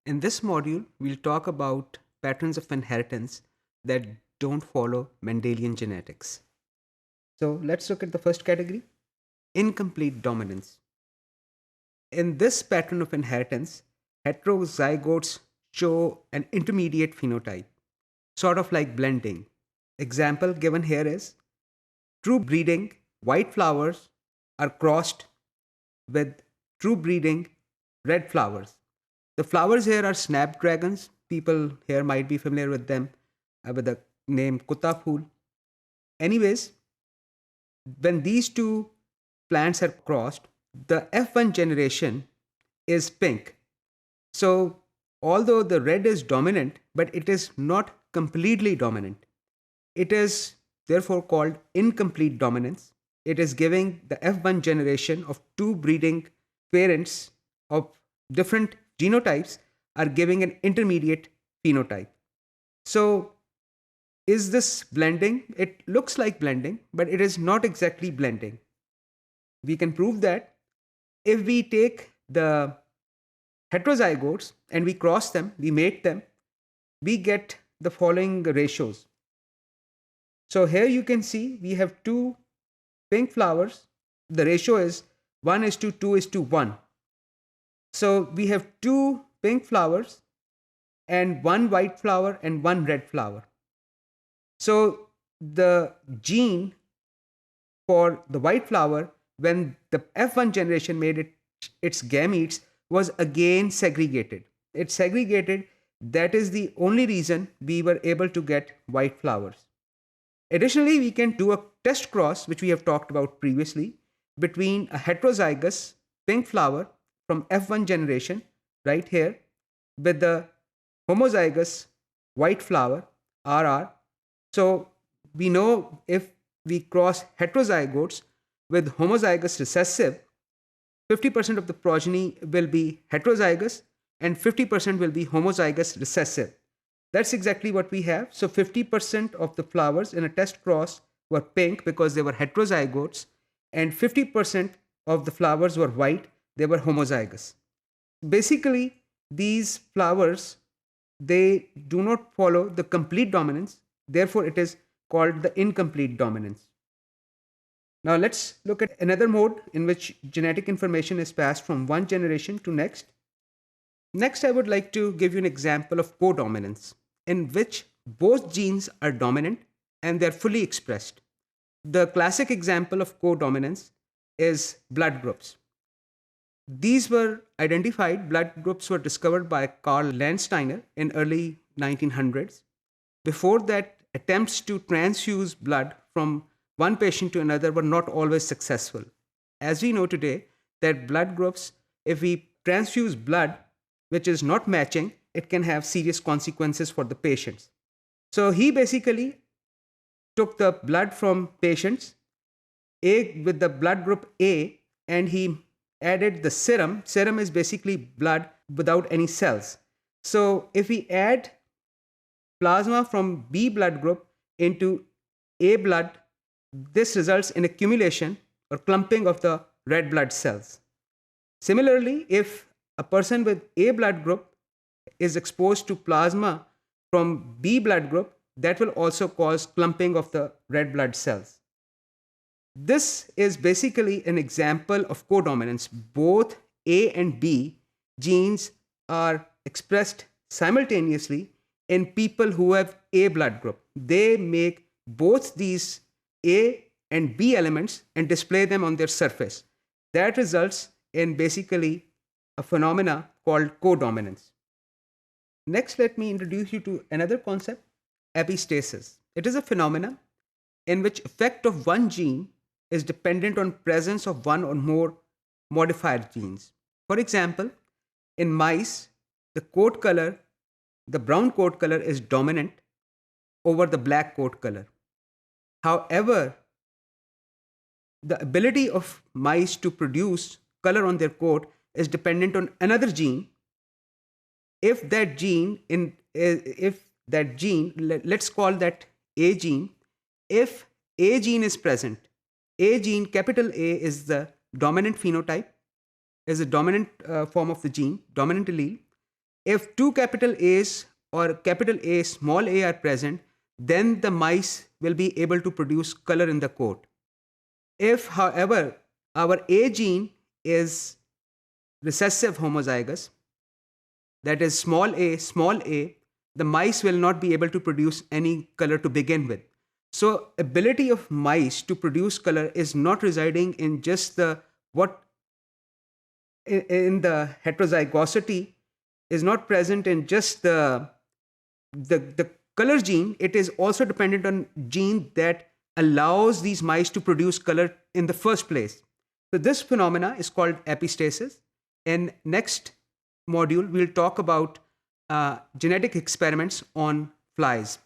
In this module, we'll talk about patterns of inheritance that don't follow Mendelian genetics. So let's look at the first category, incomplete dominance. In this pattern of inheritance, heterozygotes show an intermediate phenotype, sort of like blending. Example given here is true breeding, white flowers are crossed with true breeding, red flowers. The flowers here are snapdragons. People here might be familiar with them with the name Kutta Phool. Anyways, when these two plants are crossed, the F1 generation is pink. So, although the red is dominant, but it is not completely dominant. It is therefore called incomplete dominance. It is giving the F1 generation of two breeding parents of different genotypes are giving an intermediate phenotype. So, is this blending? It looks like blending, but it is not exactly blending. We can prove that if we take the heterozygotes and we cross them, we mate them, we get the following ratios. So here you can see we have two pink flowers. The ratio is 1 is to 2 is to 1. So we have two pink flowers and one white flower and one red flower. So the gene for the white flower, when the F1 generation made its gametes, was again segregated. It segregated. That is the only reason we were able to get white flowers. Additionally, we can do a test cross, which we have talked about previously, between a heterozygous pink flower from F1 generation, right here, with the homozygous white flower, RR. So we know if we cross heterozygotes with homozygous recessive, 50% of the progeny will be heterozygous and 50% will be homozygous recessive. That's exactly what we have. So 50% of the flowers in a test cross were pink because they were heterozygotes, and 50% of the flowers were white, they were homozygous. Basically, these flowers, they do not follow the complete dominance, therefore it is called the incomplete dominance. Now let's look at another mode in which genetic information is passed from one generation to next. Next, I would like to give you an example of codominance, in which both genes are dominant and they're fully expressed. The classic example of codominance is blood groups. These were identified, blood groups were discovered by Karl Landsteiner in early 1900s. Before that, attempts to transfuse blood from one patient to another were not always successful. As we know today, that blood groups, if we transfuse blood which is not matching, it can have serious consequences for the patients. So he basically took the blood from patients A with the blood group A, and he added the serum. Serum is basically blood without any cells. So if we add plasma from B blood group into A blood, this results in accumulation or clumping of the red blood cells. Similarly, if a person with A blood group is exposed to plasma from B blood group, that will also cause clumping of the red blood cells. This is basically an example of codominance. Both A and B genes are expressed simultaneously in people who have A blood group. They make both these A and B elements and display them on their surface. That results in basically a phenomena called codominance. Next, let me introduce you to another concept, epistasis. It is a phenomena in which effect of one gene is dependent on presence of one or more modifier genes. For example, in mice, the coat color, the brown coat color is dominant over the black coat color. However, the ability of mice to produce color on their coat is dependent on another gene. If that gene let's call that A gene, if A gene is present, A gene, capital A, is the dominant phenotype, is a dominant form of the gene, dominant allele. If two capital A's or capital A, small a are present, then the mice will be able to produce color in the coat. If, however, our A gene is recessive homozygous, that is small a, the mice will not be able to produce any color to begin with. So ability of mice to produce color is not residing in just the what in the heterozygosity, is not present in just the color gene. It is also dependent on gene that allows these mice to produce color in the first place. So this phenomena is called epistasis. In next module, we'll talk about genetic experiments on flies.